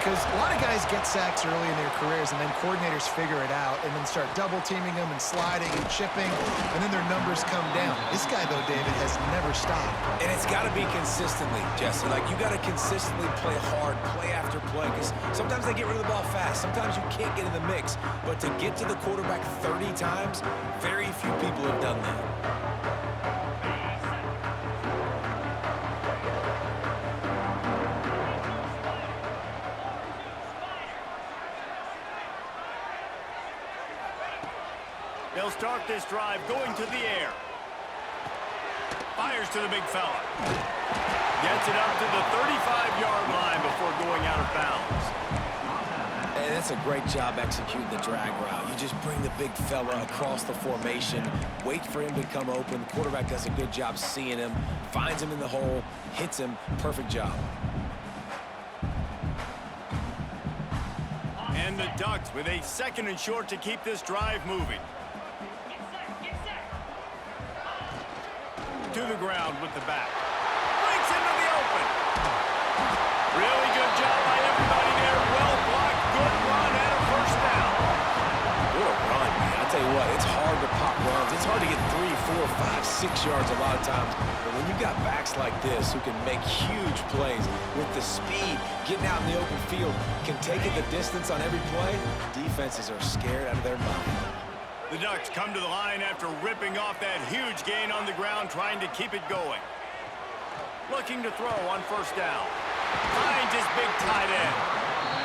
because a lot of guys get sacks early in their careers, and then coordinators figure it out and then start double-teaming them and sliding and chipping, and then their numbers come down. This guy, though, David, has never stopped. And it's got to be consistently, Jesse. Like, you got to consistently play hard, play after play, because sometimes they get rid of the ball fast. Sometimes you can't get in the mix. But to get to the quarterback 30 times, very few people have done that. They'll start this drive going to the air. Fires to the big fella. Gets it up to the 35-yard line before going out of bounds. And that's a great job executing the drag route. You just bring the big fella across the formation, wait for him to come open. The quarterback does a good job seeing him, finds him in the hole, hits him. Perfect job. And the Ducks with a 2nd and short to keep this drive moving. To the ground with the back. Breaks into the open. Really good job by everybody there. Well blocked, good run, and a first down. What a run, man. I tell you what, it's hard to pop runs. It's hard to get 3, 4, 5, 6 yards a lot of times. But when you've got backs like this who can make huge plays with the speed, getting out in the open field, can take it the distance on every play, defenses are scared out of their mind. The Ducks come to the line after ripping off that huge gain on the ground, trying to keep it going. Looking to throw on first down. Finds his big tight end.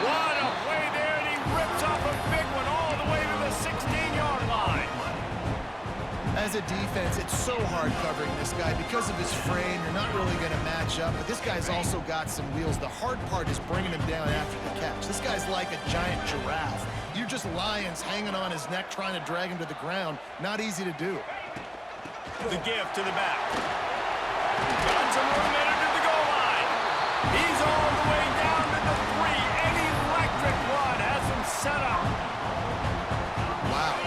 What a play there, and he rips off a big one all the way to the 16-yard line. As a defense, it's so hard covering this guy because of his frame. You're not really going to match up, but this guy's also got some wheels. The hard part is bringing him down after the catch. This guy's like a giant giraffe. You're just lions hanging on his neck trying to drag him to the ground. Not easy to do. The gift to the back. Got some room in it to the goal line. He's all the way down to the 3. An electric run has him set up. Wow.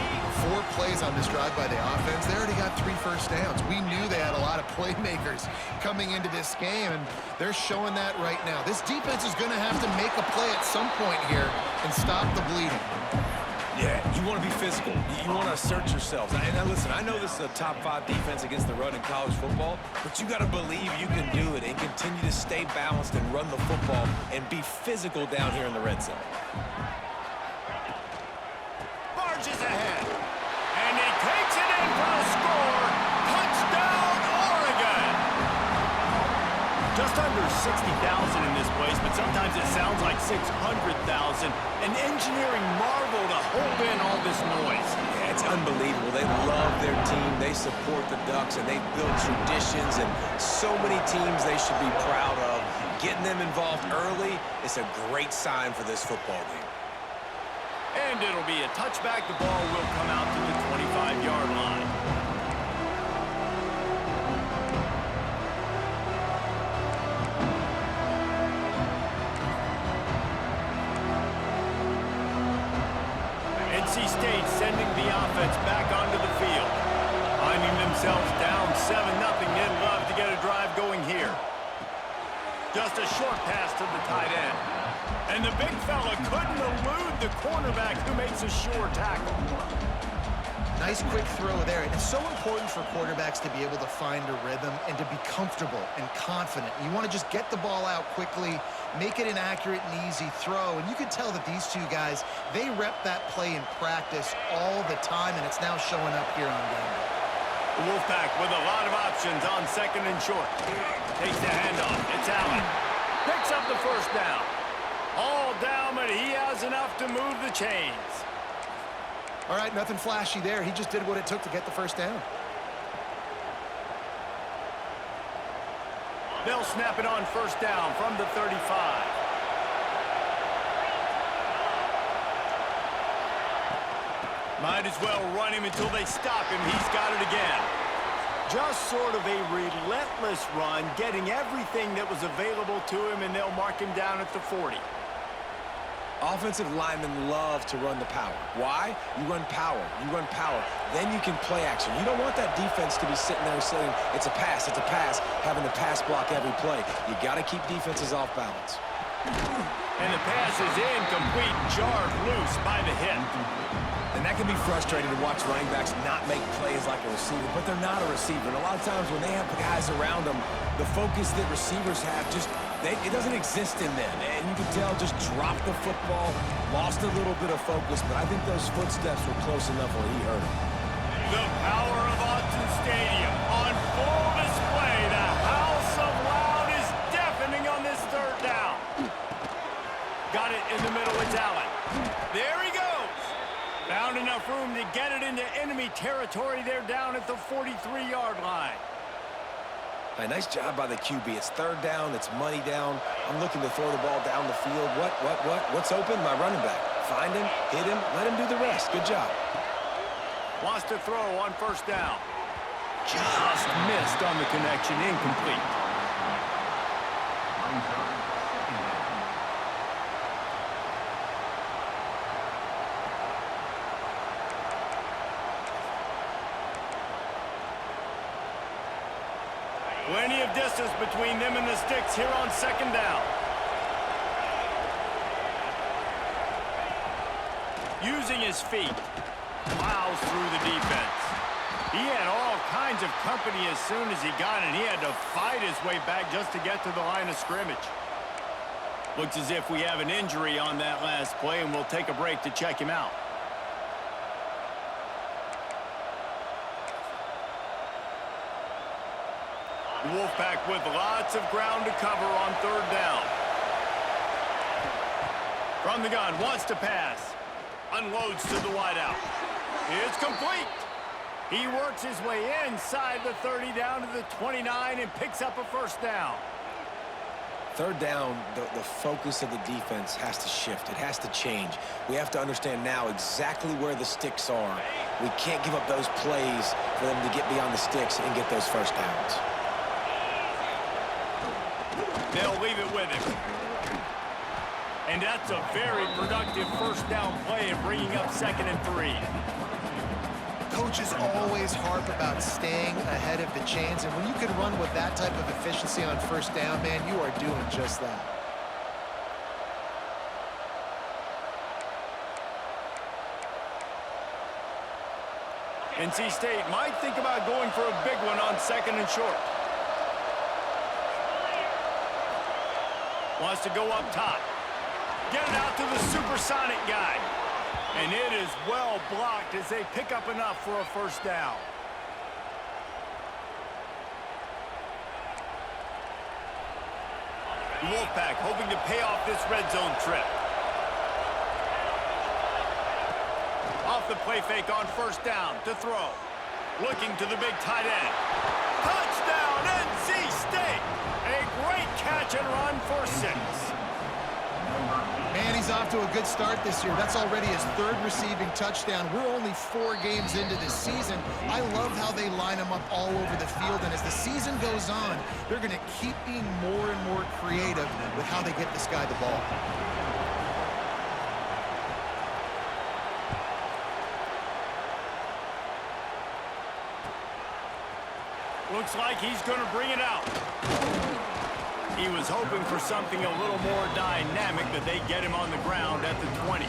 4 plays on this drive by the offense. They already got 3 first downs. We knew they had a lot of playmakers coming into this game, and they're showing that right now. This defense is going to have to make a play at some point here and stop the bleeding. Yeah, you want to be physical. You want to assert yourselves. And now listen, I know this is a top 5 defense against the run in college football, but you got to believe you can do it and continue to stay balanced and run the football and be physical down here in the red zone. Barges ahead. And he takes it in for the score. Touchdown, Oregon! Just under 60,000 in this place, but sometimes it sounds like 600,000. An engineering marvel to hold in all this noise. Yeah, it's unbelievable. They love their team. They support the Ducks, and they build traditions, and so many teams they should be proud of. Getting them involved early is a great sign for this football game. And it'll be a touchback. The ball will come out to the 25-yard line. NC State sending the offense back onto the field. Finding themselves down 7-0. They'd love to get a drive going here. Just a short pass to the tight end. And the big fella couldn't elude the cornerback who makes a sure tackle. Nice quick throw there. And it's so important for quarterbacks to be able to find a rhythm and to be comfortable and confident. You want to just get the ball out quickly, make it an accurate and easy throw. And you can tell that these two guys, they rep that play in practice all the time, and it's now showing up here on game day. The Wolfpack with a lot of options on 2nd and short. Takes the handoff. It's Allen. Picks up the first down. All down, but he has enough to move the chains. All right, nothing flashy there. He just did what it took to get the first down. They'll snap it on first down from the 35. Might as well run him until they stop him. He's got it again. Just sort of a relentless run, getting everything that was available to him, and they'll mark him down at the 40. Offensive linemen love to run the power. Why? You run power. You run power. Then you can play action. You don't want that defense to be sitting there saying, it's a pass, having to pass block every play. You got to keep defenses off balance. And the pass is incomplete, jarred loose by the hit. And that can be frustrating to watch running backs not make plays like a receiver, but they're not a receiver. And a lot of times when they have the guys around them, the focus that receivers have it doesn't exist in them. And you can tell just dropped the football, lost a little bit of focus, but I think those footsteps were close enough where he heard him. The power of Autzen Stadium on full display. The house of loud is deafening on this third down. Got it in the middle, it's Allen. There he goes. Found enough room to get it into enemy territory. They're down at the 43-yard line. A nice job by the QB. It's third down. It's money down. I'm looking to throw the ball down the field. What's open? My running back. Find him, hit him, let him do the rest. Good job. Wants to throw on first down. Just missed on the connection. Incomplete. Plenty of distance between them and the sticks here on second down. Using his feet, plows through the defense. He had all kinds of company as soon as he got it. He had to fight his way back just to get to the line of scrimmage. Looks as if we have an injury on that last play, and we'll take a break to check him out. Wolfpack with lots of ground to cover on third down. From the gun, wants to pass. Unloads to the wideout. It's complete. He works his way inside the 30 down to the 29 and picks up a first down. Third down, the focus of the defense has to shift. It has to change. We have to understand now exactly where the sticks are. We can't give up those plays for them to get beyond the sticks and get those first downs. They'll leave it with him. And that's a very productive first down play and bringing up 2nd and 3. Coaches always harp about staying ahead of the chains, and when you can run with that type of efficiency on first down, man, you are doing just that. NC State might think about going for a big one on 2nd and short. Wants to go up top. Get it out to the supersonic guy. And it is well blocked as they pick up enough for a first down. The Wolfpack hoping to pay off this red zone trip. Off the play fake on first down to throw. Looking to the big tight end. Touchdown, NC State! A great catch and run for 6. Man, he's off to a good start this year. That's already his 3rd receiving touchdown. We're only 4 games into this season. I love how they line him up all over the field, and as the season goes on, they're going to keep being more and more creative with how they get this guy the ball. Looks like he's going to bring it out. He was hoping for something a little more dynamic, but they get him on the ground at the 20.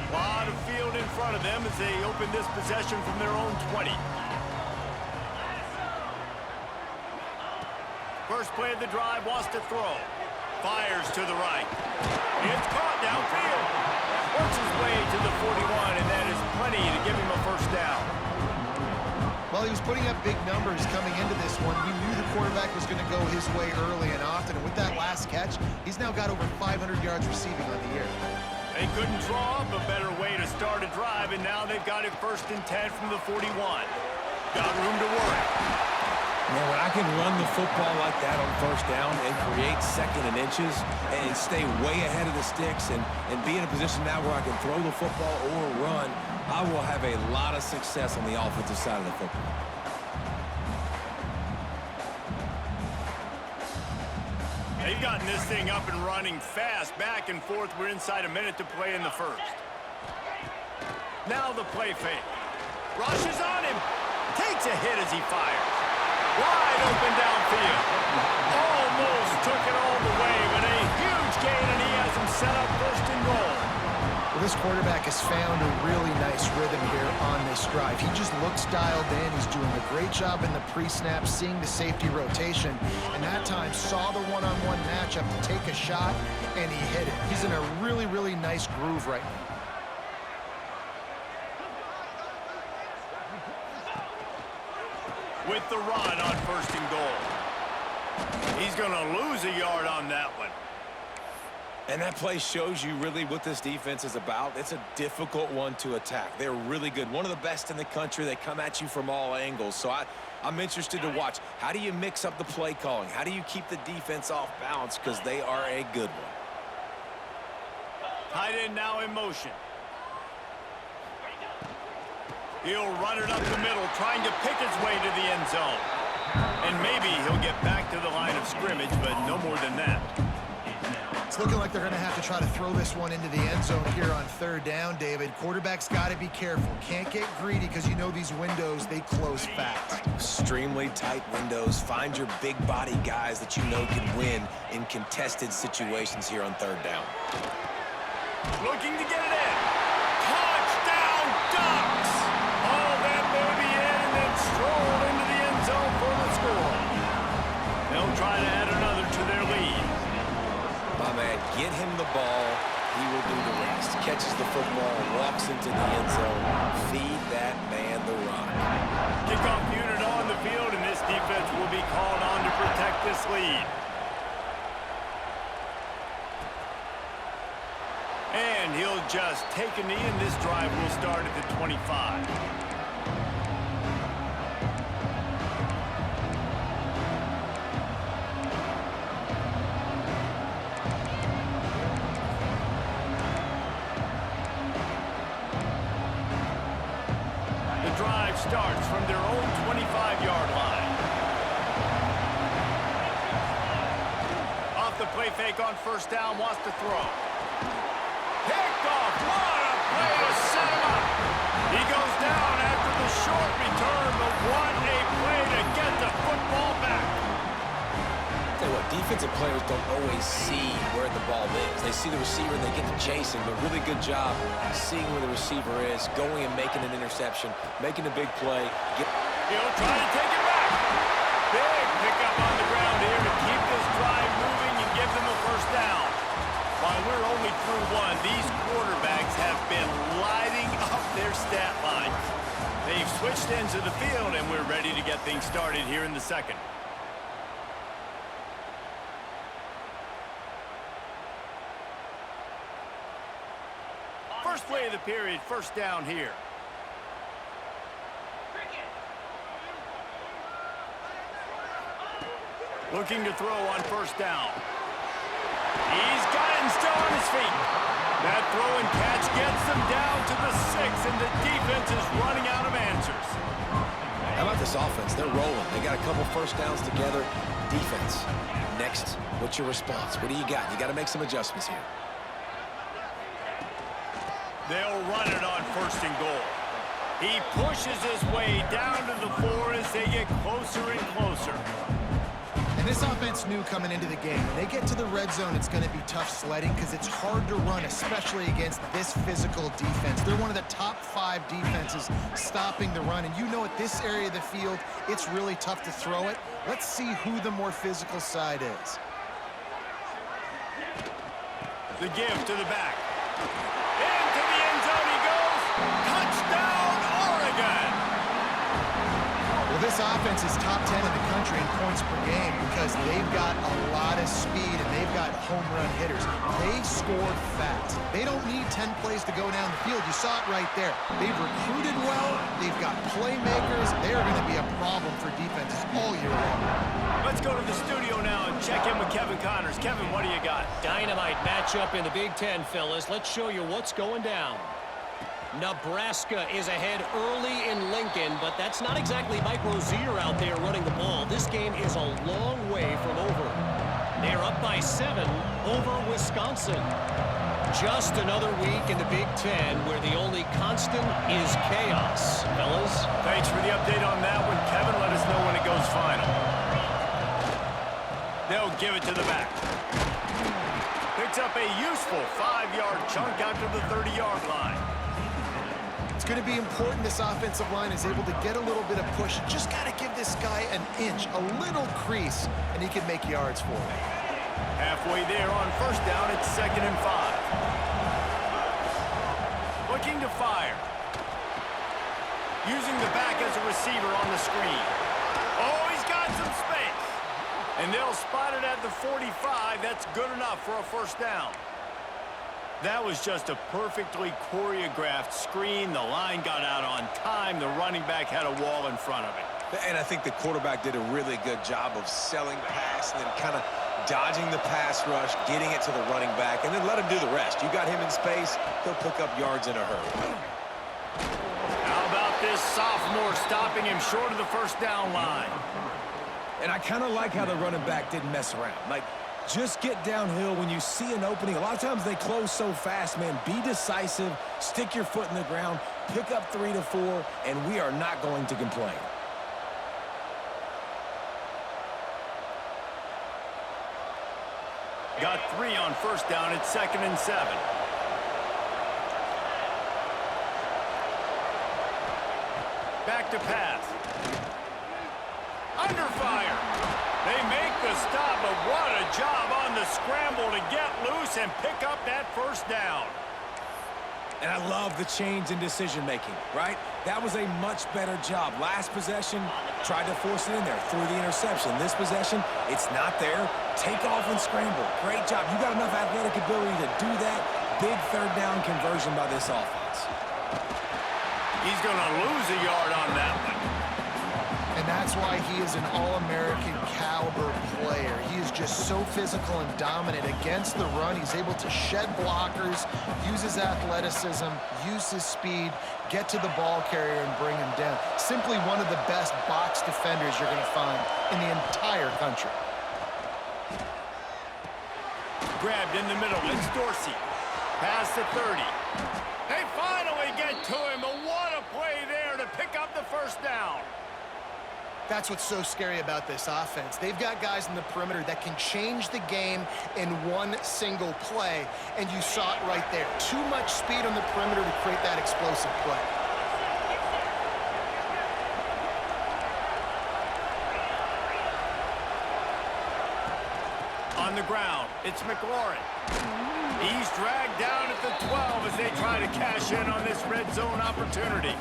A lot of field in front of them as they open this possession from their own 20. First play of the drive, wants to throw. Fires to the right. It's caught downfield. Works his way to the 41, and that is plenty to give him a first down. Well, he was putting up big numbers coming into this one. We knew the quarterback was going to go his way early and often, and with that last catch, he's now got over 500 yards receiving on the year. They couldn't draw up a better way to start a drive, and now they've got it 1st and 10 from the 41. Got room to work. Man, when I can run the football like that on first down and create 2nd and inches and stay way ahead of the sticks and be in a position now where I can throw the football or run, I will have a lot of success on the offensive side of the football. They've gotten this thing up and running fast, back and forth. We're inside a minute to play in the 1st. Now the play fake. Rushes on him. Takes a hit as he fires. Wide open downfield. Almost took it all the way, but a huge gain, and he has him set up first and goal. Well, this quarterback has found a really nice rhythm here on this drive. He just looks dialed in. He's doing a great job in the pre-snap, seeing the safety rotation, and that time saw the one-on-one matchup to take a shot, and he hit it. He's in a really, really nice groove right now. With the run on first and goal. He's going to lose a yard on that one. And that play shows you really what this defense is about. It's a difficult one to attack. They're really good. One of the best in the country. They come at you from all angles. So I'm interested to watch. How do you mix up the play calling? How do you keep the defense off balance? Because they are a good one. Tight end now in motion. He'll run it up the middle, trying to pick his way to the end zone. And maybe he'll get back to the line of scrimmage, but no more than that. It's looking like they're going to have to try to throw this one into the end zone here on third down, David. Quarterback's got to be careful. Can't get greedy because you know these windows, they close fast. Extremely tight windows. Find your big body guys that you know can win in contested situations here on third down. Looking to get it in. Touchdown, Ducks! Oh, that baby in and then strolled into the end zone for the score. They'll try to add another to their lead. My man, get him the ball. He will do the rest. Catches the football, walks into the end zone. Feed that man the rock. Kickoff unit on the field, and this defense will be called on to protect this lead. And he'll just take a knee, and this drive will start at the 25. The drive starts from their own 25-yard line. Off the play fake on first down, wants to throw. Picked off. What a play to set him up. He goes down after the short return, but what a play to get the football back. Tell you what, defensive players don't always see where the ball is. They see the receiver and they get to chase him, but really good job seeing where the receiver is, going and making an interception, making a big play. He'll try to take it back. Big pickup on the ground here to keep this drive moving and give them a first down. While we're only through one, these quarterbacks have been lighting up their stat lines. They've switched ends of the field, and we're ready to get things started here in the second. First play of the period, first down here. Looking to throw on first down. He's got him still on his feet. That throw and catch gets them down to the 6, and the defense is running out of answers. How about this offense? They're rolling. They got a couple first downs together. Defense. Next, what's your response? What do you got? You got to make some adjustments here. They'll run it on first and goal. He pushes his way down to the 4 as they get closer and closer. And this offense knew coming into the game, when they get to the red zone, it's going to be tough sledding because it's hard to run, especially against this physical defense. They're one of the top 5 defenses stopping the run. And you know at this area of the field, it's really tough to throw it. Let's see who the more physical side is. The give to the back. Into the end zone he goes. Touchdown, Oregon! Well, this offense is top 10 in the country in points per game because they've got a lot of speed and they've got home run hitters. They score fast. They don't need 10 plays to go down the field. You saw it right there. They've recruited well. They've got playmakers. They are going to be a problem for defenses all year long. Let's go to the studio now and check in with Kevin Connors. Kevin, what do you got? Dynamite matchup in the Big Ten, fellas. Let's show you what's going down. Nebraska is ahead early in Lincoln, but that's not exactly Mike Rozier out there running the ball. This game is a long way from over. They're up by 7 over Wisconsin. Just another week in the Big Ten where the only constant is chaos. Fellas? Thanks for the update on that one, Kevin. Let us know when it goes final. They'll give it to the back. Picks up a useful 5-yard chunk out to the 30-yard line. It's going to be important this offensive line is able to get a little bit of push. Just got to give this guy an inch, a little crease, and he can make yards for him. Halfway there on first down, it's 2nd and 5. Looking to fire. Using the back as a receiver on the screen. Oh, he's got some space. And they'll spot it at the 45. That's good enough for a first down. That was just a perfectly choreographed screen. The line got out on time. The running back had a wall in front of it. And I think the quarterback did a really good job of selling pass and then kind of dodging the pass rush, getting it to the running back, and then let him do the rest. You got him in space, he'll pick up yards in a hurry. How about this sophomore stopping him short of the first down line? And I kind of like how the running back didn't mess around. Like, just get downhill when you see an opening. A lot of times they close so fast, man. Be decisive, stick your foot in the ground, pick up 3 to 4, and we are not going to complain. Got 3 on first down. It's 2nd and 7. Back to pass. Under fire. They make the stop, but what a job on the scramble to get loose and pick up that first down. And I love the change in decision-making, right? That was a much better job. Last possession, tried to force it in there, threw the interception. This possession, it's not there. Take off and scramble. Great job. You got enough athletic ability to do that. Big third down conversion by this offense. He's going to lose a yard on that one. And that's why he is an All-American caliber player. He is just so physical and dominant against the run. He's able to shed blockers, use his athleticism, use his speed, get to the ball carrier and bring him down. Simply one of the best box defenders you're going to find in the entire country. Grabbed in the middle. It's Dorsey. Pass to 30. They finally get to him, but what a play there to pick up the first down. That's what's so scary about this offense. They've got guys in the perimeter that can change the game in one single play, and you saw it right there. Too much speed on the perimeter to create that explosive play. On the ground, it's McLaurin. He's dragged down at the 12 as they try to cash in on this red zone opportunity.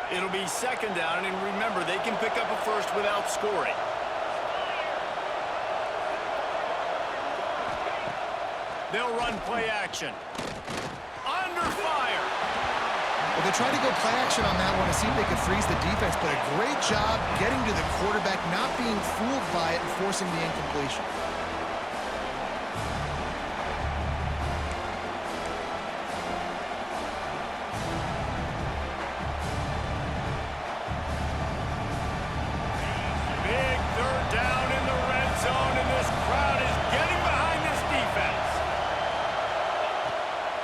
It'll be 2nd down, and remember, they can pick up a first without scoring. They'll run play action. Under fire. Well, they tried to go play action on that one to see if they could freeze the defense, but a great job getting to the quarterback, not being fooled by it and forcing the incompletion. Big third down in the red zone, and this crowd is getting behind this defense.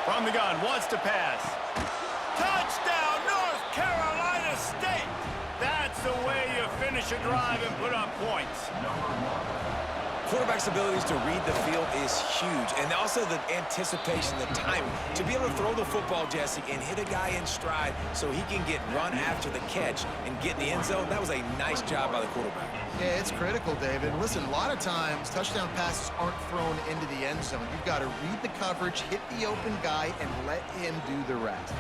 From the gun, wants to pass. Touchdown, North Carolina State! That's the way you finish a drive and put up points. Quarterback's abilities to read the field is huge, and also the anticipation, the timing. To be able to throw the football, Jesse, and hit a guy in stride so he can get run after the catch and get in the end zone, that was a nice job by the quarterback. Yeah, it's critical, David. Listen, a lot of times, touchdown passes aren't thrown into the end zone. You've got to read the coverage, hit the open guy, and let him do the rest.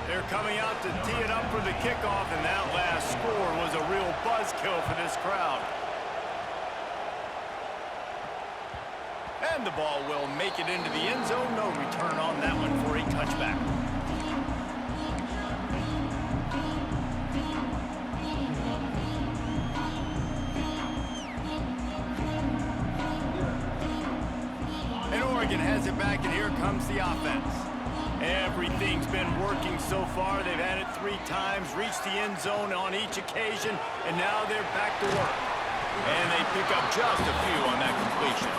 They're coming out to tee it up for the kickoff, and that last score was a real buzzkill for this crowd. And the ball will make it into the end zone. No return on that one for a touchback. comes the offense. Everything's been working so far. They've had it 3 times, reached the end zone on each occasion, and now they're back to work. And they pick up just a few on that completion.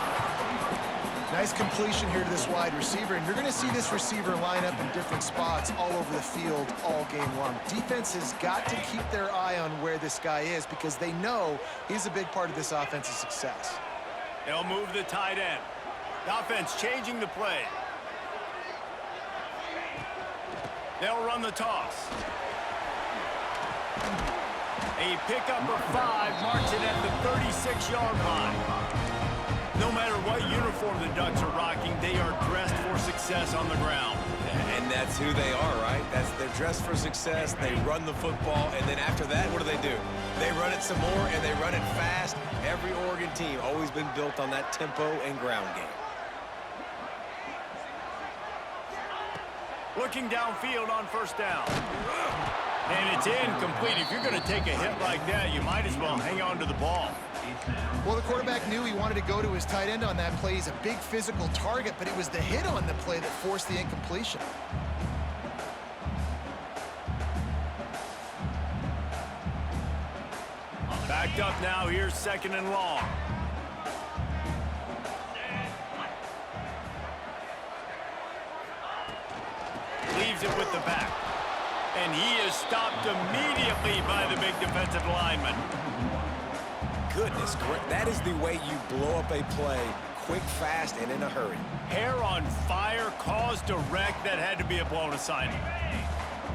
Nice completion here to this wide receiver, and you're going to see this receiver line up in different spots all over the field all game long. Defense has got to keep their eye on where this guy is because they know he's a big part of this offense's success. They'll move the tight end. The offense changing the play. They'll run the toss. A pickup of 5 marks it at the 36-yard line. No matter what uniform the Ducks are rocking, they are dressed for success on the ground. And that's who they are, right? They're dressed for success. They run the football, and then after that, what do? They run it some more, and they run it fast. Every Oregon team always been built on that tempo and ground game. Looking downfield on first down. And it's incomplete. If you're going to take a hit like that, you might as well hang on to the ball. Well, the quarterback knew he wanted to go to his tight end on that play. He's a big physical target, but it was the hit on the play that forced the incompletion. Backed up now. Here's 2nd and long. Leaves it with the back. And he is stopped immediately by the big defensive lineman. Goodness, that is the way you blow up a play quick, fast, and in a hurry. Hair on fire, caused a wreck that had to be a blown assignment.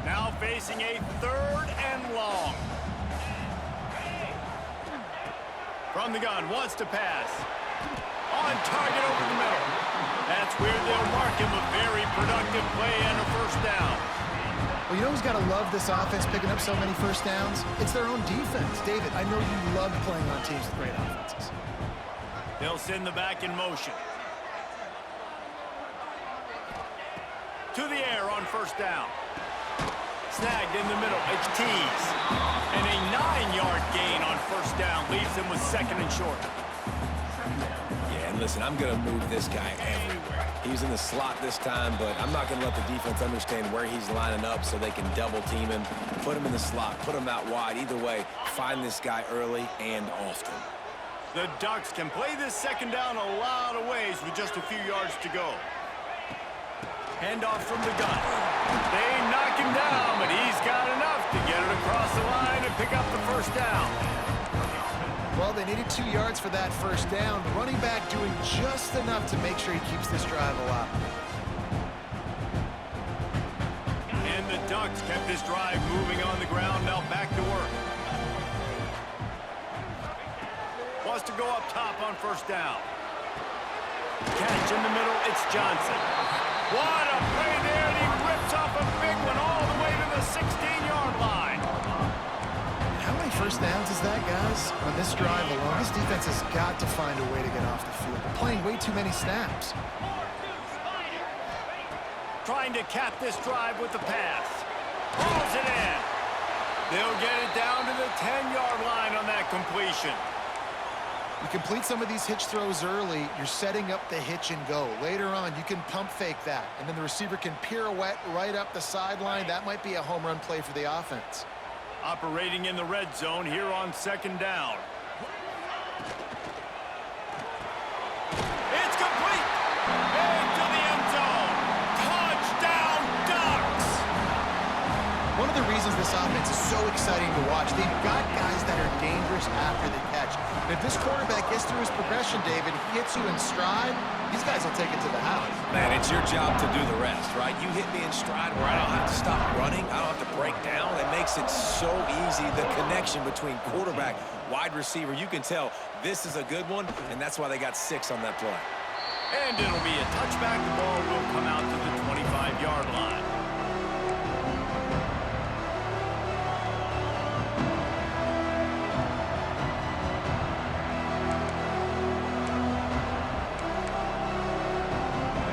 Now facing a 3rd and long. From the gun, wants to pass. On target over the middle. That's where they'll mark him a very productive play and a first down. Well, you know who's got to love this offense picking up so many first downs? It's their own defense. David, I know you love playing on teams with great offenses. They'll send the back in motion. To the air on first down. Snagged in the middle. It's tees. And a 9-yard gain on first down leaves them with 2nd and short. Yeah, and listen, I'm going to move this guy everywhere. He's in the slot this time, but I'm not going to let the defense understand where he's lining up so they can double team him, put him in the slot, put him out wide. Either way, find this guy early and often. The Ducks can play this 2nd down a lot of ways with just a few yards to go. Handoff from the gun. They knock him down, but he's got enough to get it across the line and pick up the first down. Well, they needed 2 yards for that first down. The running back doing just enough to make sure he keeps this drive alive. And the Ducks kept this drive moving on the ground, now back to work. Wants to go up top on first down. Catch in the middle, it's Johnson. What a play there, and he rips off a big one all the way to the 16-yard line. How many first downs is that, guys? On this drive alone, this defense has got to find a way to get off the field. They're playing way too many snaps. Trying to cap this drive with the pass. Pulls it in. They'll get it down to the 10-yard line on that completion. You complete some of these hitch throws early, you're setting up the hitch and go. Later on, you can pump fake that, and then the receiver can pirouette right up the sideline. That might be a home run play for the offense. Operating in the red zone here on 2nd down. It's complete. Into the end zone. Touchdown, Ducks. One of the reasons this offense is so exciting to watch, they've got guys that are dangerous after the catch. And if this quarterback gets through his progression, David, hits you in stride, these guys will take it to the house. Man, it's your job to do the rest, right? You hit me in stride where I don't have to stop running. I don't have to break down. It makes it so easy, the connection between quarterback, wide receiver. You can tell this is a good one, and that's why they got 6 on that play. And it'll be a touchback. The ball will come out to the 25-yard line.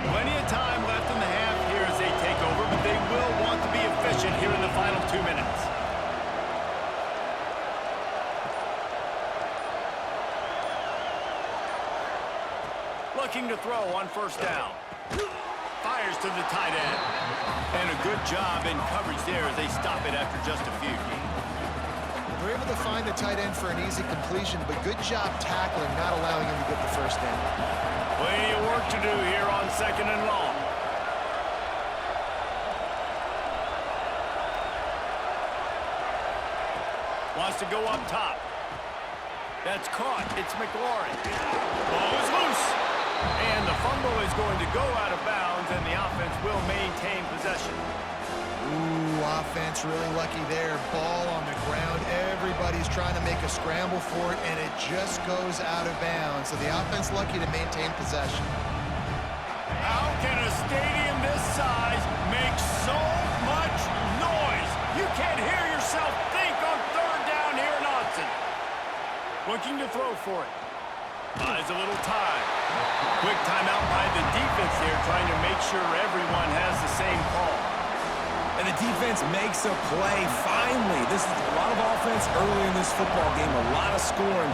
Plenty of time left in the half here as they take over, but they will want to be efficient here in the final 2 minutes. Looking to throw on first down. Fires to the tight end. And a good job in coverage there as they stop it after just a few. They're able to find the tight end for an easy completion, but good job tackling, not allowing him to get the first down. Plenty of work to do here on 2nd and long. Wants to go up top. That's caught. It's McLaurin. Ball is loose. And the fumble is going to go out of bounds, and the offense will maintain possession. Ooh, offense really lucky there. Ball on the ground. Everybody's trying to make a scramble for it, and it just goes out of bounds. So the offense lucky to maintain possession. How can a stadium this size make so much noise? You can't hear yourself think on 3rd down here in Austin. Looking to throw for it. Buys a little time. Quick timeout by the defense there, trying to make sure everyone has the same call. And the defense makes a play, finally. This is a lot of offense early in this football game, a lot of scoring.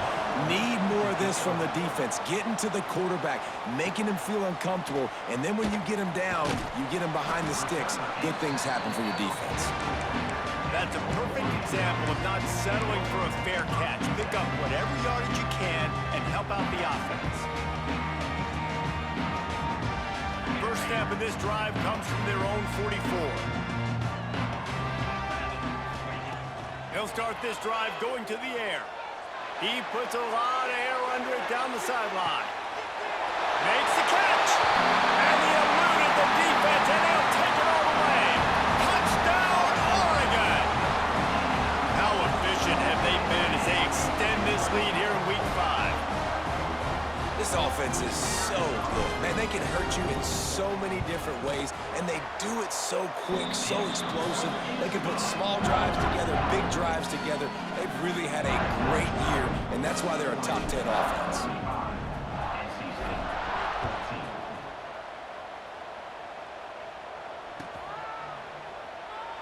Need more of this from the defense. Getting to the quarterback, making him feel uncomfortable, and then when you get him down, you get him behind the sticks. Good things happen for your defense. That's a perfect example of not settling for a fair catch. Pick up whatever yardage you can and help out the offense. First snap of this drive comes from their own 44. He'll start this drive going to the air. He puts a lot of air under it down the sideline. Makes the catch. And he eluded the defense, and he'll take it all the way. Touchdown, Oregon. How efficient have they been as they extend this lead here in Week 5? This offense is so good. Man, they can hurt you in so many different ways, and they do it so quick, so explosive. They can put small drives together, big drives together. They've really had a great year, and that's why they're a top 10 offense.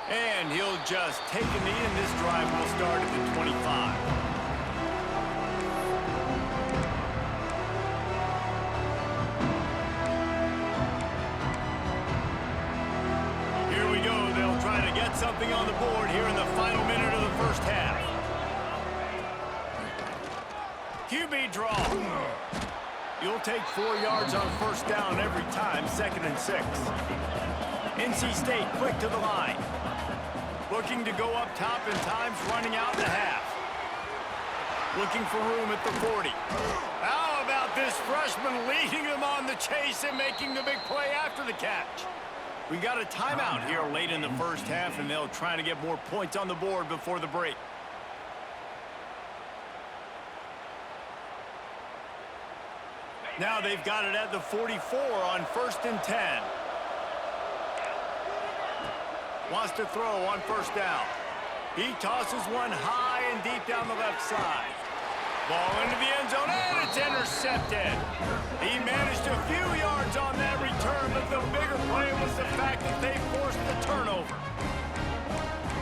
And he'll just take a knee, and this drive will start at the 25. Something on the board here in the final minute of the first half. QB draw. You'll take 4 yards on 1st down every time, 2nd and 6. NC State quick to the line. Looking to go up top, and time's running out in the half. Looking for room at the 40. How about this freshman leading them on the chase and making the big play after the catch? We got a timeout here late in the first half, and they'll try to get more points on the board before the break. Now they've got it at the 44 on 1st and 10. Wants to throw on 1st down. He tosses one high and deep down the left side. Ball into the end zone, and it's intercepted. He managed a few yards on that return, but the bigger play was the fact that they forced the turnover.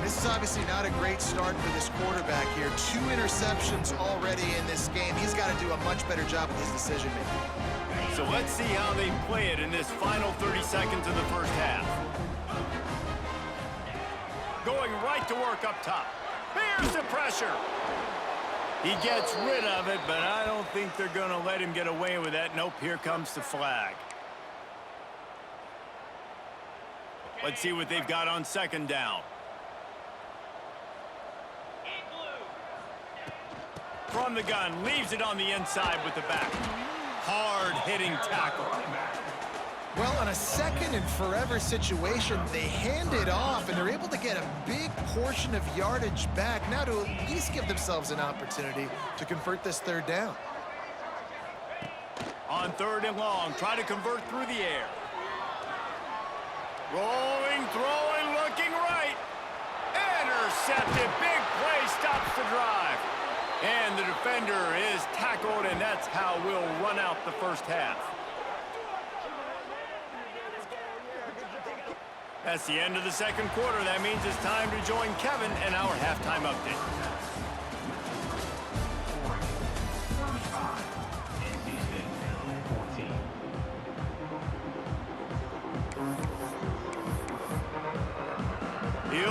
This is obviously not a great start for this quarterback here. 2 interceptions already in this game. He's got to do a much better job with his decision-making. So let's see how they play it in this final 30 seconds of the first half. Going right to work up top. Here's the pressure. He gets rid of it, but I don't think they're going to let him get away with that. Nope, here comes the flag. Let's see what they've got on 2nd down. From the gun, leaves it on the inside with the back. Hard-hitting tackle. Well, on a 2nd and forever situation, they hand it off, and they're able to get a big portion of yardage back now to at least give themselves an opportunity to convert this 3rd down. On 3rd and long, try to convert through the air. Rolling, throwing, looking right. Intercepted. Big play stops the drive. And the defender is tackled, and that's how we'll run out the first half. That's the end of the 2nd quarter. That means it's time to join Kevin in our halftime update.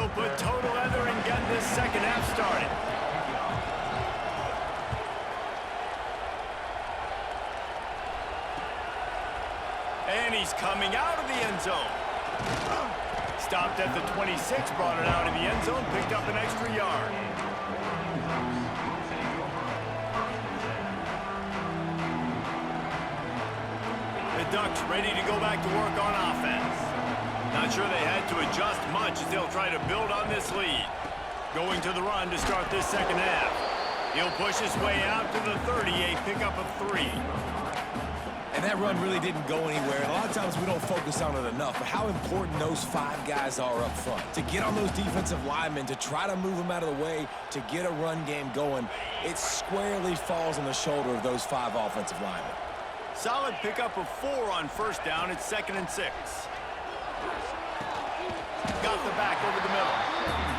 He'll put total leather and get this second half started. And he's coming out of the end zone. Stopped at the 26, brought it out of the end zone, picked up an extra yard. The Ducks ready to go back to work on offense. Not sure they had to adjust much as they'll try to build on this lead. Going to the run to start this second half. He'll push his way out to the 38, pick up a 3. And that run really didn't go anywhere. A lot of times we don't focus on it enough, but how important those 5 guys are up front. To get on those defensive linemen, to try to move them out of the way, to get a run game going, it squarely falls on the shoulder of those 5 offensive linemen. Solid pickup of 4 on first down. It's 2nd and 6. Got the back over the middle.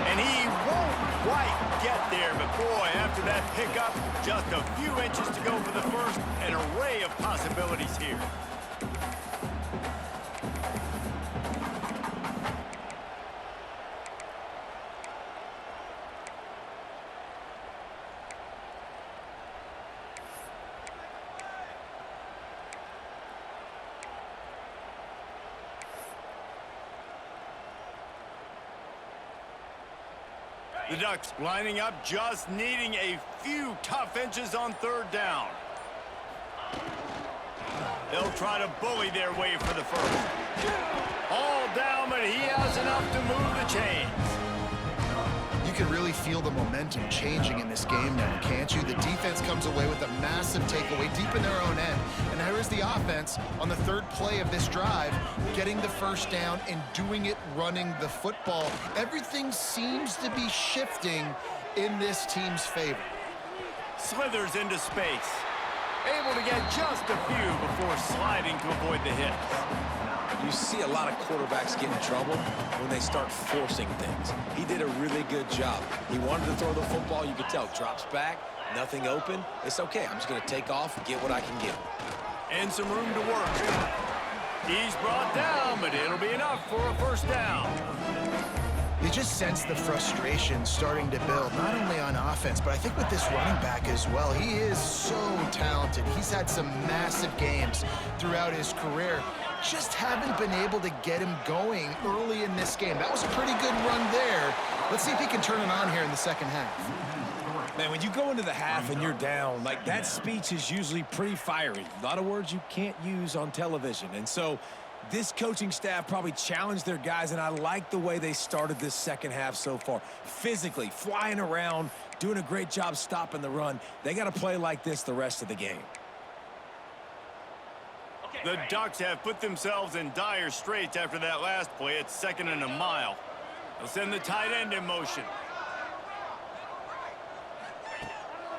And he won't quite get there, but boy, after that pickup, just a few inches to go for the first. An array of possibilities here. The Ducks lining up, just needing a few tough inches on third down. They'll try to bully their way for the first. All down, but he has enough to move the chains. You can really feel the momentum changing in this game now, can't you? The defense comes away with a massive takeaway deep in their own end. And here is the offense on the 3rd play of this drive, getting the first down and doing it running the football. Everything seems to be shifting in this team's favor. Slithers into space. Able to get just a few before sliding to avoid the hits. You see a lot of quarterbacks get in trouble when they start forcing things. He did a really good job. He wanted to throw the football. You could tell. Drops back, nothing open. It's okay. I'm just going to take off and get what I can get. And some room to work. He's brought down, but it'll be enough for a first down. You just sense the frustration starting to build, not only on offense, but I think with this running back as well. He is so talented. He's had some massive games throughout his career. Just haven't been able to get him going early in this game. That was a pretty good run there. Let's see if he can turn it on here in the second half. Man, when you go into the half and you're down, like that speech is usually pretty fiery. A lot of words you can't use on television. And so this coaching staff probably challenged their guys, and I like the way they started this second half so far. Physically, flying around, doing a great job stopping the run. They got to play like this the rest of the game. The Ducks have put themselves in dire straits after that last play. It's 2nd and a mile. They'll send the tight end in motion.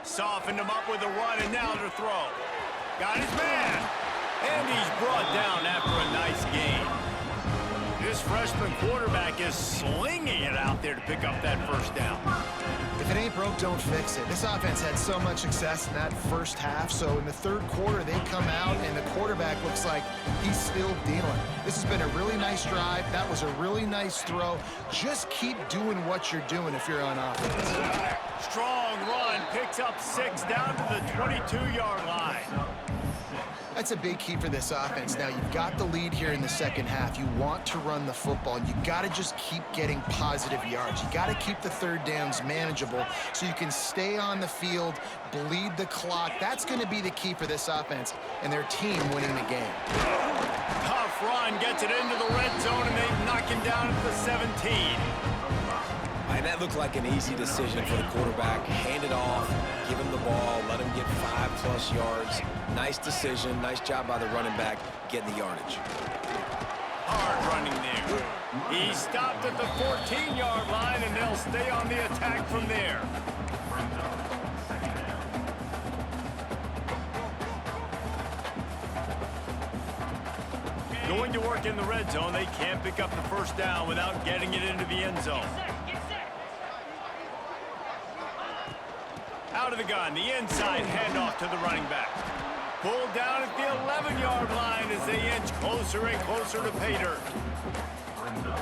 Softened him up with a run, and now to throw. Got his man. And he's brought down after a nice gain. This freshman quarterback is slinging it out there to pick up that first down. If it ain't broke, don't fix it. This offense had so much success in that first half, so in the 3rd quarter, they come out, and the quarterback looks like he's still dealing. This has been a really nice drive. That was a really nice throw. Just keep doing what you're doing if you're on offense. Strong run, picks up 6 down to the 22-yard line. That's a big key for this offense. Now, you've got the lead here in the second half. You want to run the football. You got to just keep getting positive yards. You got to keep the third downs manageable so you can stay on the field, bleed the clock. That's going to be the key for this offense and their team winning the game. Tough run, gets it into the red zone, and they knock him down at the 17. And that looked like an easy decision for the quarterback. Hand it off, give him the ball, let him get 5+ yards. Nice decision, nice job by the running back getting the yardage. Hard running there. He stopped at the 14-yard line, and they'll stay on the attack from there. Going to work in the red zone, they can't pick up the first down without getting it into the end zone. Out of the gun, the inside handoff to the running back. Pulled down at the 11-yard line as they inch closer and closer to pay dirt.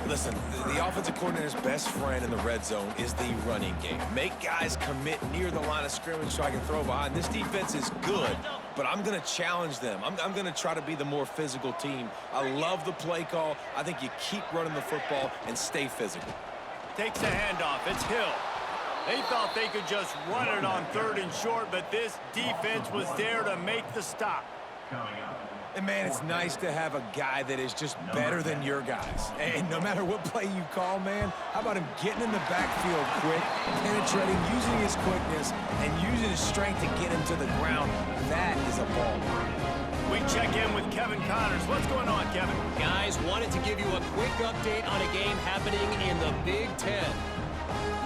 Listen, the offensive coordinator's best friend in the red zone is the running game. Make guys commit near the line of scrimmage so I can throw behind. This defense is good, but I'm going to challenge them. I'm going to try to be the more physical team. I love the play call. I think you keep running the football and stay physical. Takes the handoff. It's Hill. They thought they could just run it on 3rd and short, but this defense was there to make the stop. And, man, it's nice to have a guy that is just better than your guys. And no matter what play you call, man, how about him getting in the backfield quick, penetrating, using his quickness, and using his strength to get him to the ground? That is a ball. We check in with Kevin Connors. What's going on, Kevin? Guys, wanted to give you a quick update on a game happening in the Big Ten.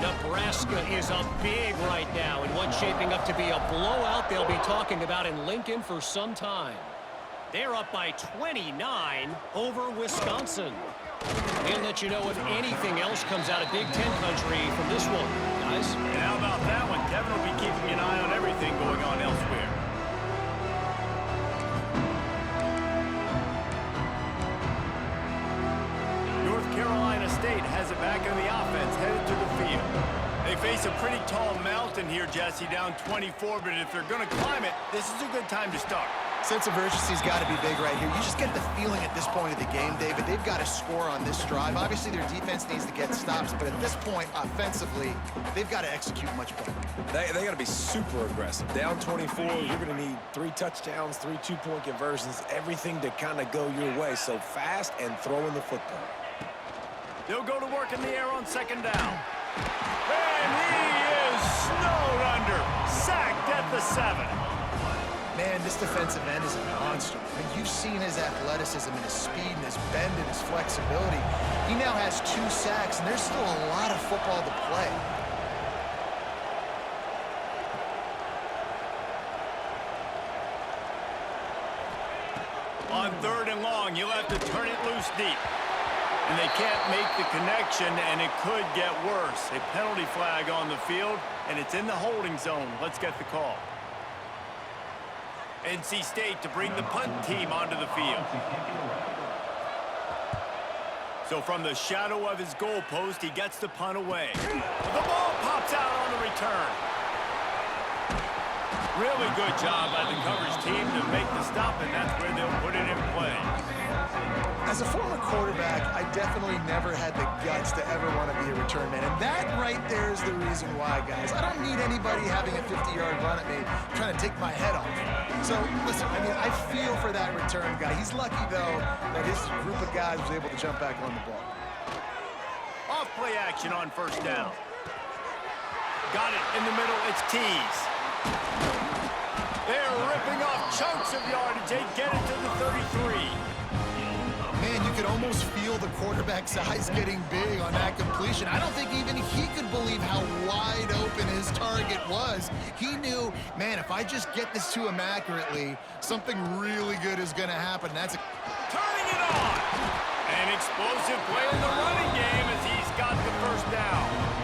Nebraska is up big right now in what's shaping up to be a blowout they'll be talking about in Lincoln for some time. They're up by 29 over Wisconsin. We'll let you know if anything else comes out of Big Ten country from this one, guys. And how about that one? Kevin will be keeping an eye on everything going on elsewhere. North Carolina State has it back on the offense, headed to the field. They face a pretty tall mountain here, Jesse, down 24, but if they're going to climb it, this is a good time to start. Sense of urgency's got to be big right here. You just get the feeling at this point of the game, David, they've got to score on this drive. Obviously, their defense needs to get stops, but at this point, offensively, they've got to execute much better. They got to be super aggressive. Down 24, you're going to need 3 touchdowns, 3 two-point conversions, everything to kind of go your way. So fast and throwing the football. They'll go to work in the air on 2nd down. And he is snowed under. Sacked at the 7. Man, this defensive end is a monster. I mean, you've seen his athleticism and his speed and his bend and his flexibility. He now has 2 sacks, and there's still a lot of football to play. On 3rd and long, you'll have to turn it loose deep. And they can't make the connection, and it could get worse. A penalty flag on the field, and it's in the holding zone. Let's get the call. NC State to bring the punt team onto the field. So from the shadow of his goal post, he gets the punt away. The ball pops out on the return. Really good job by the coverage team to make the stop, and that's where they'll put it in play. As a former quarterback, I definitely never had the guts to ever want to be a return man. And that right there is the reason why, guys. I don't need anybody having a 50-yard run at me trying to take my head off. So, listen, I mean, I feel for that return guy. He's lucky, though, that his group of guys was able to jump back on the ball. Off play action on 1st down. Got it in the middle. It's Tees. They're ripping off chunks of yardage. They get it to the 33. Man, you could almost feel the quarterback's eyes getting big on that completion. I don't think even he could believe how wide open his target was. He knew, man, if I just get this to him accurately, something really good is going to happen. That's turning it on. An explosive play in the running game as he's got the 1st down.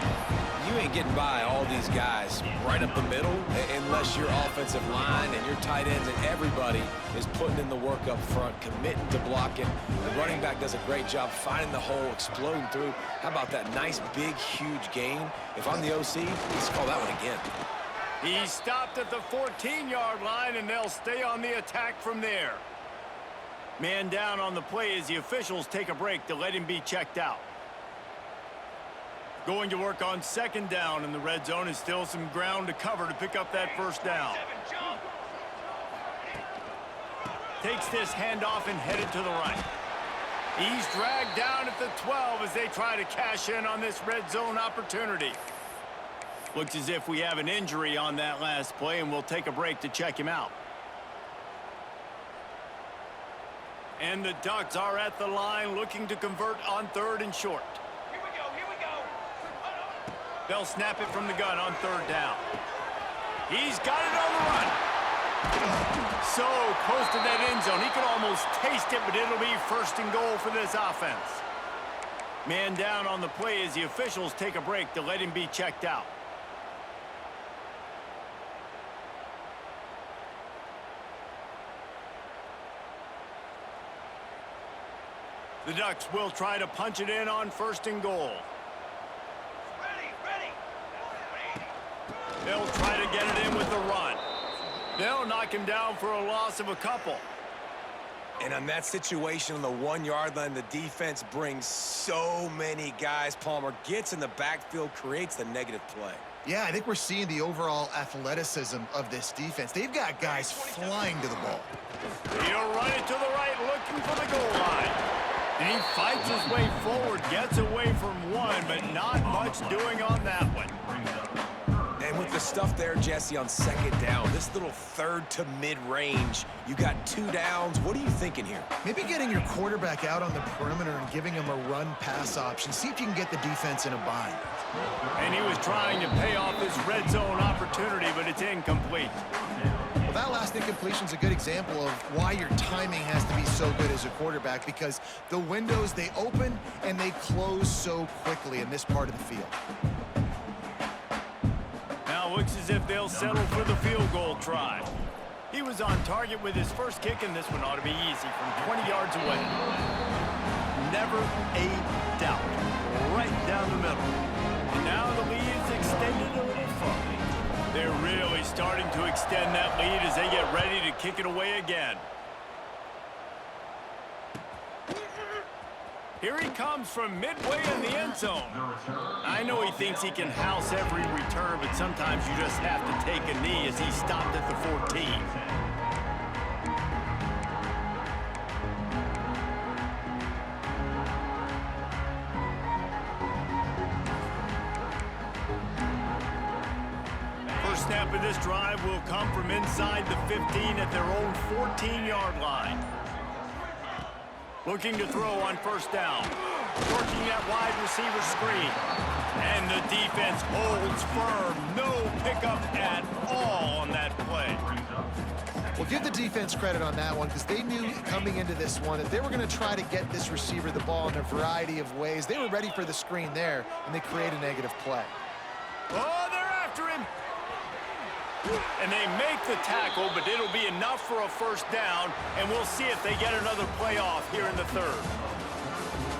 You ain't getting by all these guys right up the middle unless your offensive line and your tight ends and everybody is putting in the work up front, committing to blocking. The running back does a great job finding the hole, exploding through. How about that nice, big, huge gain? If I'm the OC, let's call that one again. He stopped at the 14-yard line, and they'll stay on the attack from there. Man down on the play as the officials take a break to let him be checked out. Going to work on 2nd down in the red zone is still some ground to cover to pick up that 1st down. Takes this handoff and headed to the right. He's dragged down at the 12 as they try to cash in on this red zone opportunity. Looks as if we have an injury on that last play, and we'll take a break to check him out. And the Ducks are at the line looking to convert on 3rd and short. They'll snap it from the gun on 3rd down. He's got it on the run. So close to that end zone. He could almost taste it, but it'll be 1st and goal for this offense. Man down on the play as the officials take a break to let him be checked out. The Ducks will try to punch it in on 1st and goal. They'll try to get it in with the run. They'll knock him down for a loss of a couple. And on that situation on the 1-yard line, the defense brings so many guys. Palmer gets in the backfield, creates the negative play. Yeah, I think we're seeing the overall athleticism of this defense. They've got guys flying to the ball. He'll run it to the right, looking for the goal line. And he fights his way forward, gets away from one, but not much doing on that one. And with the stuff there, Jesse, on 2nd down, this little 3rd to mid-range, you got 2 downs. What are you thinking here? Maybe getting your quarterback out on the perimeter and giving him a run-pass option. See if you can get the defense in a bind. And he was trying to pay off this red zone opportunity, but it's incomplete. Well, that last incompletion is a good example of why your timing has to be so good as a quarterback, because the windows, they open and they close so quickly in this part of the field. Now looks as if they'll settle for the field goal try. He was on target with his first kick, and this one ought to be easy from 20 yards away. Never a doubt. Right down the middle. And now the lead is extended a little further. They're really starting to extend that lead as they get ready to kick it away again. Here he comes from midway in the end zone. I know he thinks he can house every return, but sometimes you just have to take a knee as he stopped at the 14. First snap of this drive will come from inside the 15 at their own 14-yard line. Looking to throw on 1st down. Working that wide receiver screen. And the defense holds firm. No pickup at all on that play. Well, give the defense credit on that one, because they knew coming into this one that they were going to try to get this receiver the ball in a variety of ways. They were ready for the screen there, and they create a negative play. Oh, they're after him. And they make the tackle, but it'll be enough for a 1st down, and we'll see if they get another play off here in the 3rd.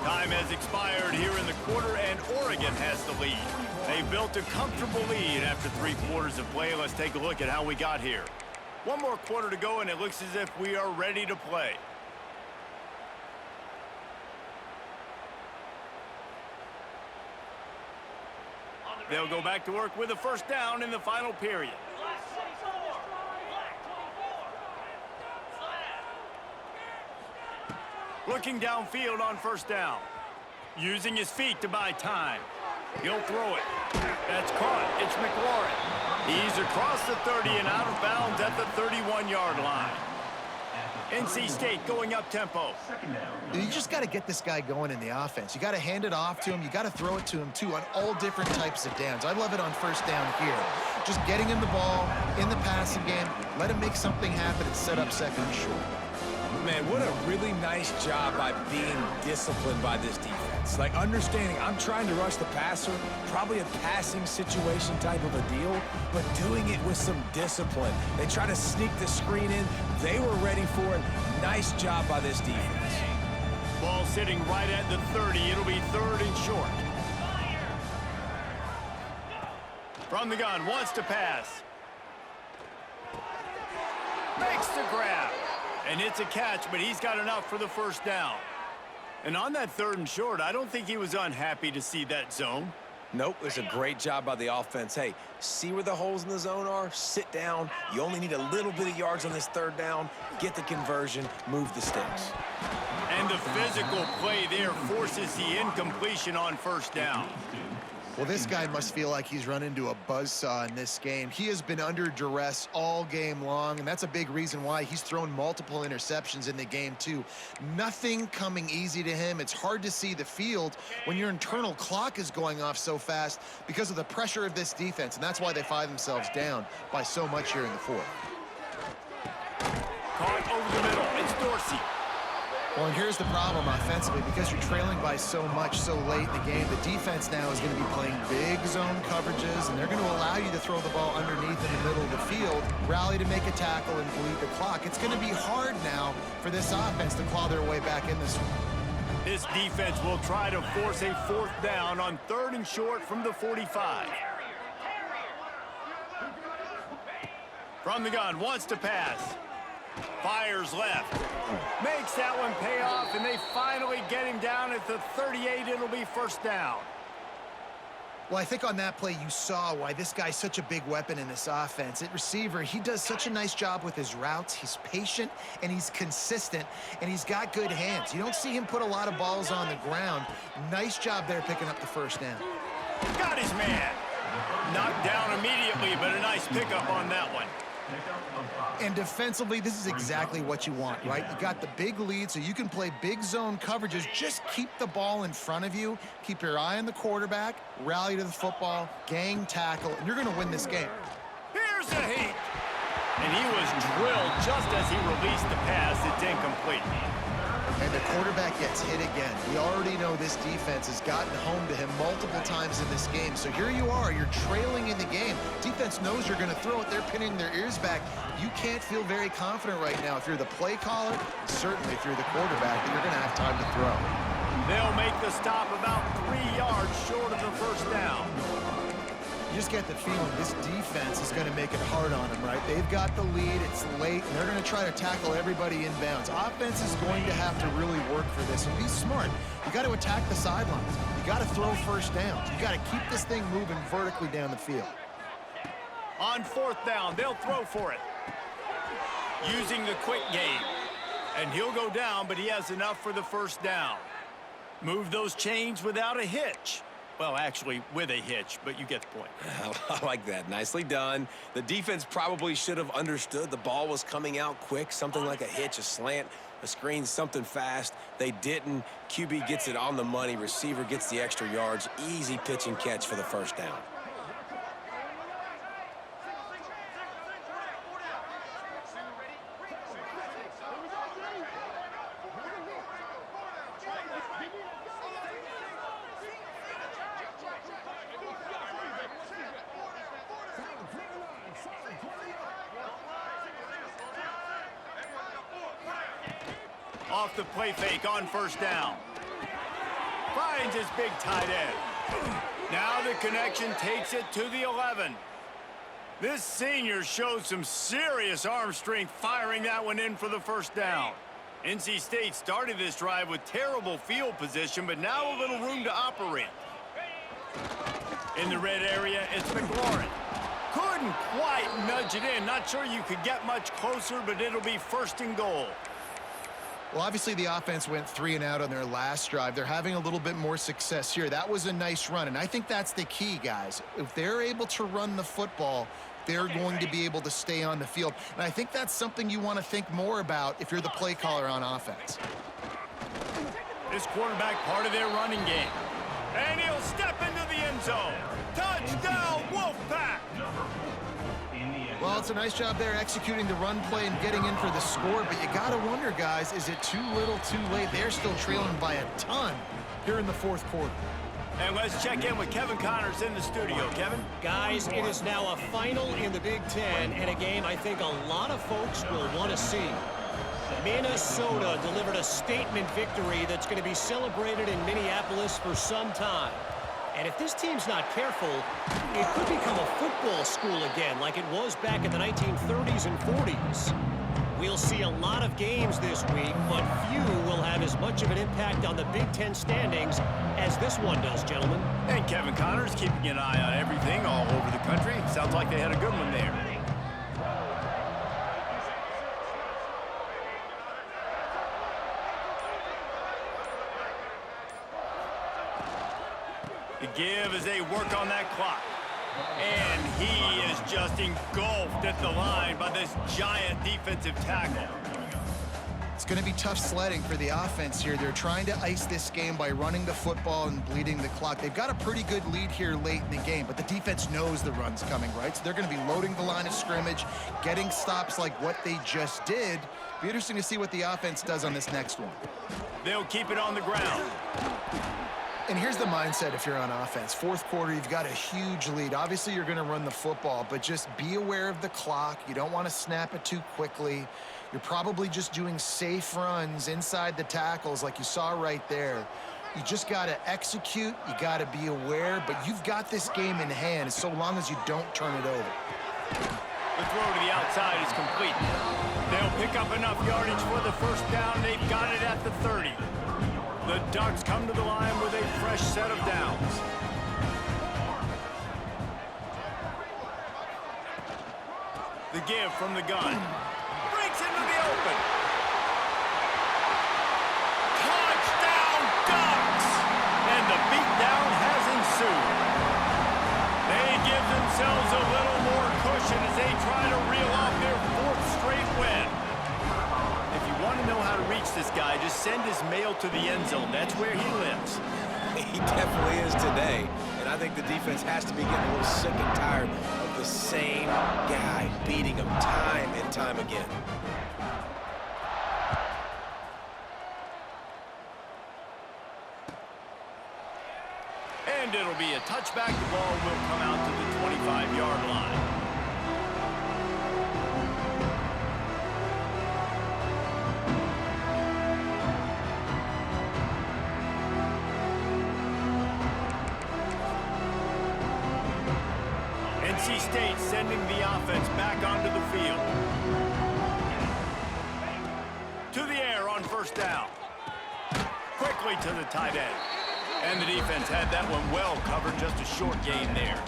Time has expired here in the quarter, and Oregon has the lead. They've built a comfortable lead after 3 quarters of play. Let's take a look at how we got here. One more quarter to go, and it looks as if we are ready to play. They'll go back to work with a 1st down in the final period. Looking downfield on 1st down. Using his feet to buy time. He'll throw it. That's caught. It's McLaurin. He's across the 30 and out of bounds at the 31-yard line. NC State going up tempo. You just got to get this guy going in the offense. You got to hand it off to him. You got to throw it to him, too, on all different types of downs. I love it on 1st down here. Just getting him the ball in the passing game, let him make something happen and set up 2nd and short. Man, what a really nice job by being disciplined by this defense. Like, understanding I'm trying to rush the passer, probably a passing situation type of a deal, but doing it with some discipline. They try to sneak the screen in. They were ready for it. Nice job by this defense. Ball sitting right at the 30. It'll be 3rd and short. From the gun, wants to pass. Makes the grab. And it's a catch, but he's got enough for the 1st down. And on that 3rd and short, I don't think he was unhappy to see that zone. Nope, it's a great job by the offense. Hey, see where the holes in the zone are? Sit down. You only need a little bit of yards on this 3rd down. Get the conversion, move the sticks. And the physical play there forces the incompletion on 1st down. Well, this guy must feel like he's run into a buzzsaw in this game. He has been under duress all game long, and that's a big reason why he's thrown multiple interceptions in the game, too. Nothing coming easy to him. It's hard to see the field when your internal clock is going off so fast because of the pressure of this defense, and that's why they find themselves down by so much here in the 4th. Caught over the middle. It's Dorsey. Well, and here's the problem offensively. Because you're trailing by so much so late in the game, the defense now is going to be playing big zone coverages, and they're going to allow you to throw the ball underneath in the middle of the field, rally to make a tackle, and bleed the clock. It's going to be hard now for this offense to claw their way back in this one. This defense will try to force a 4th down on 3rd and short from the 45. From the gun, wants to pass. Fires left. Makes that one pay off, and they finally get him down at the 38. It'll be 1st down. Well, I think on that play you saw why this guy's such a big weapon in this offense. At receiver, he does such a nice job with his routes. He's patient, and he's consistent, and he's got good hands. You don't see him put a lot of balls on the ground. Nice job there picking up the 1st down. Got his man. Knocked down immediately, but a nice pickup on that one. And defensively, this is exactly what you want, right? You got the big lead, so you can play big zone coverages. Just keep the ball in front of you. Keep your eye on the quarterback, rally to the football, gang tackle, and you're going to win this game. Here's a heat. And he was drilled just as he released the pass. It's incomplete. And the quarterback gets hit again. We already know this defense has gotten home to him multiple times in this game. So here you are, you're trailing in the game. Defense knows you're going to throw it. They're pinning their ears back. You can't feel very confident right now if you're the play caller, and certainly if you're the quarterback, that you're going to have time to throw. They'll make the stop about 3 yards short of the 1st down. You just get the feeling this defense is going to make it hard on them, right? They've got the lead, it's late, and they're going to try to tackle everybody inbounds. Offense is going to have to really work for this and be smart. You got to attack the sidelines. You got to throw 1st downs. You got to keep this thing moving vertically down the field. On 4th down, they'll throw for it. Using the quick game. And he'll go down, but he has enough for the 1st down. Move those chains without a hitch. Well, actually, with a hitch, but you get the point. I like that. Nicely done. The defense probably should have understood the ball was coming out quick, something like a hitch, a slant, a screen, something fast. They didn't. QB gets it on the money. Receiver gets the extra yards. Easy pitch and catch for the 1st down. Off the play fake on 1st down. Finds his big tight end. Now the connection takes it to the 11. This senior shows some serious arm strength firing that one in for the 1st down. NC State started this drive with terrible field position, but now a little room to operate. In the red area, it's McLaurin. Couldn't quite nudge it in. Not sure you could get much closer, but it'll be 1st and goal. Well, obviously the offense went 3 and out on their last drive. They're having a little bit more success here. That was a nice run, and I think that's the key, guys. If they're able to run the football, they're going to be able to stay on the field. And I think that's something you want to think more about if you're the play caller on offense. This quarterback part of their running game. And he'll step into the end zone. Touchdown, Wolfpack! Well, it's a nice job there executing the run play and getting in for the score, but you got to wonder, guys, is it too little, too late? They're still trailing by a ton here in the 4th quarter. And let's check in with Kevin Connors in the studio. Kevin? Guys, it is now a final in the Big Ten, and a game I think a lot of folks will want to see. Minnesota delivered a statement victory that's going to be celebrated in Minneapolis for some time. And if this team's not careful, it could become a football school again like it was back in the 1930s and 40s. We'll see a lot of games this week, but few will have as much of an impact on the Big Ten standings as this one does, gentlemen. And Kevin Connors keeping an eye on everything all over the country. Sounds like they had a good one there. The give as they work on that clock. And he is just engulfed at the line by this giant defensive tackle. It's going to be tough sledding for the offense here. They're trying to ice this game by running the football and bleeding the clock. They've got a pretty good lead here late in the game, but the defense knows the run's coming, right? So they're going to be loading the line of scrimmage, getting stops like what they just did. Be interesting to see what the offense does on this next one. They'll keep it on the ground. And here's the mindset if you're on offense. 4th quarter, you've got a huge lead. Obviously, you're going to run the football, but just be aware of the clock. You don't want to snap it too quickly. You're probably just doing safe runs inside the tackles like you saw right there. You just got to execute. You got to be aware, but you've got this game in hand so long as you don't turn it over. The throw to the outside is complete. They'll pick up enough yardage for the first down. They've got it at the 30. The Ducks come to the line with a fresh set of downs. The give from the gun. Breaks into the open. Touchdown, Ducks! And the beatdown has ensued. They give themselves a little more cushion as they try to reel off their 4th straight win. If you want to know how to reach this guy, just send his mail to the end zone. That's where he lives. He definitely is today. And I think the defense has to be getting a little sick and tired of the same guy beating him time and time again. And it'll be a touchback. The ball will come out to the 25-yard line. NC State sending the offense back onto the field. To the air on first down. Quickly to the tight end. And the defense had that one well covered, just a short gain there.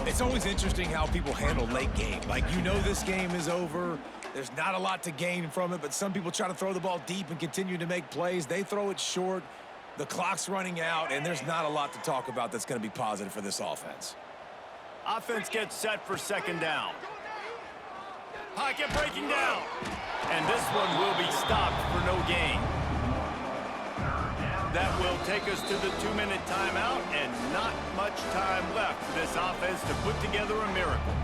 It's always interesting how people handle late game. Like, you know this game is over. There's not a lot to gain from it, but some people try to throw the ball deep and continue to make plays. They throw it short. The clock's running out, and there's not a lot to talk about that's going to be positive for this offense. Offense gets set for second down. Pocket breaking down. And this one will be stopped for no gain. That will take us to the 2-minute timeout, and not much time left for this offense to put together a miracle.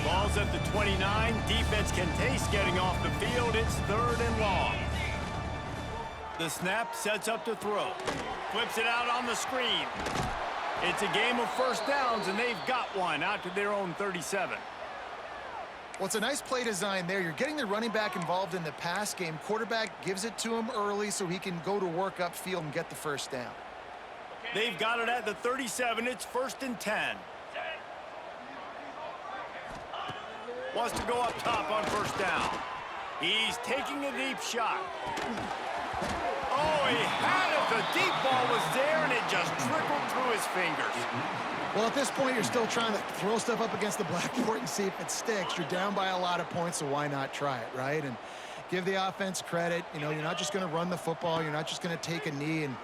Ball's at the 29. Defense can taste getting off the field. It's 3rd and long. The snap sets up to throw. Flips it out on the screen. It's a game of first downs, and they've got one out to their own 37. Well, it's a nice play design there. You're getting the running back involved in the pass game. Quarterback gives it to him early so he can go to work upfield and get the first down. They've got it at the 37. It's 1st and 10. Wants to go up top on first down. He's taking a deep shot. Oh, he had it. The deep ball was there, and it just trickled through his fingers. Well, at this point, you're still trying to throw stuff up against the blackboard and see if it sticks. You're down by a lot of points, so why not try it, right? And give the offense credit. You know, you're not just going to run the football. You're not just going to take a knee and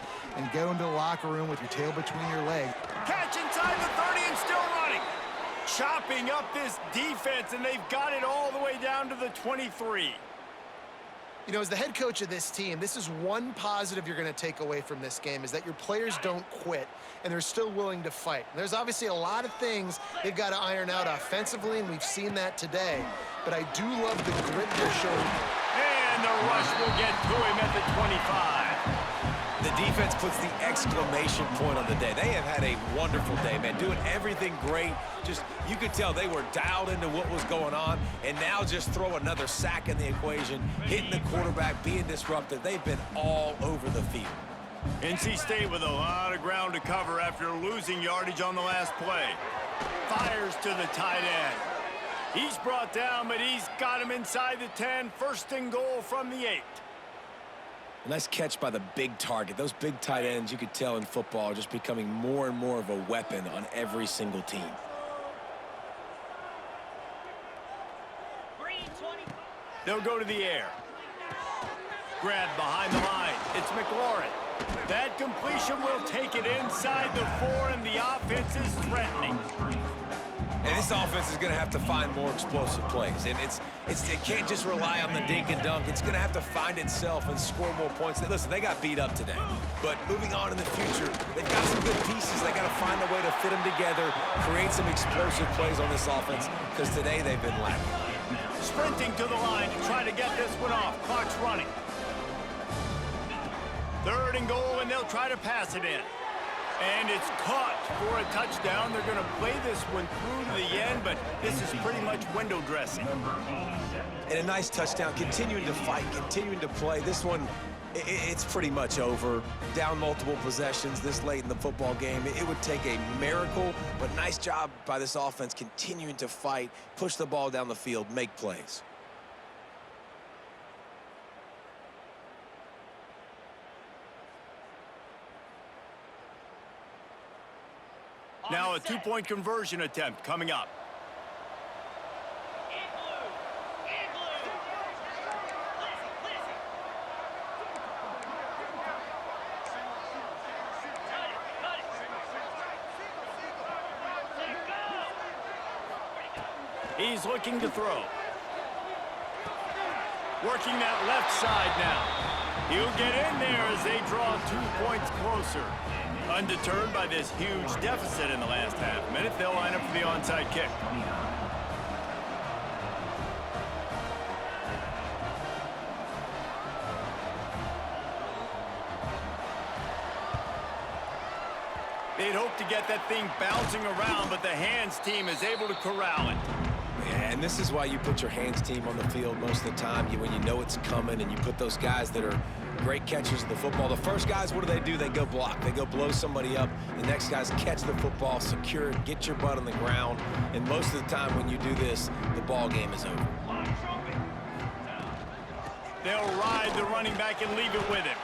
go into the locker room with your tail between your legs. Catch inside the 30 and still running. Chopping up this defense, and they've got it all the way down to the 23. You know, as the head coach of this team, this is one positive you're going to take away from this game, is that your players don't quit, and they're still willing to fight. There's obviously a lot of things they've got to iron out offensively, and we've seen that today. But I do love the grit they're showing. And the rush will get to him at the 25. The defense puts the exclamation point on the day. They have had a wonderful day, man, doing everything great. Just, you could tell they were dialed into what was going on, and now just throw another sack in the equation, hitting the quarterback, being disruptive. They've been all over the field. NC State with a lot of ground to cover after losing yardage on the last play. Fires to the tight end. He's brought down, but he's got him inside the 10. 1st and goal from the 8. Nice catch by the big target. Those big tight ends, you could tell in football, are just becoming more and more of a weapon on every single team. They'll go to the air. Grabbed behind the line. It's McLaurin. That completion will take it inside the 4, and the offense is threatening. And this offense is going to have to find more explosive plays. And it can't just rely on the dink and dunk. It's going to have to find itself and score more points. Listen, they got beat up today. But moving on in the future, they've got some good pieces. They got to find a way to fit them together, create some explosive plays on this offense, because today they've been lacking. Sprinting to the line to try to get this one off. Clock's running. 3rd and goal, and they'll try to pass it in. And it's caught for a touchdown. They're going to play this one through to the end, but this is pretty much window dressing. And a nice touchdown, continuing to fight, continuing to play. This one, it's pretty much over. Down multiple possessions this late in the football game. It would take a miracle, but nice job by this offense continuing to fight, push the ball down the field, make plays. Now a 2-point conversion attempt coming up. He's looking to throw. Working that left side now. He'll get in there as they draw 2 points closer. Undeterred by this huge deficit in the last half minute, they'll line up for the onside kick. They'd hope to get that thing bouncing around, but the hands team is able to corral it. Yeah, and this is why you put your hands team on the field most of the time. When you know it's coming, and you put those guys that are great catchers of the football. The first guys, what do? They go block. They go blow somebody up. The next guys catch the football, secure it, get your butt on the ground. And most of the time when you do this, the ball game is over. They'll ride the running back and leave it with him.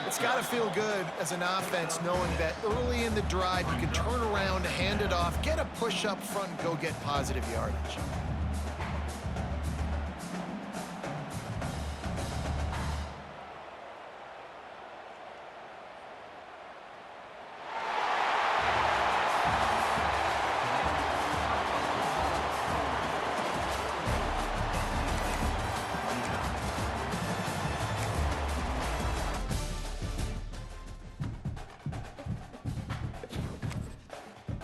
It's got to feel good as an offense knowing that early in the drive you can turn around, hand it off, get a push up front, and go get positive yardage.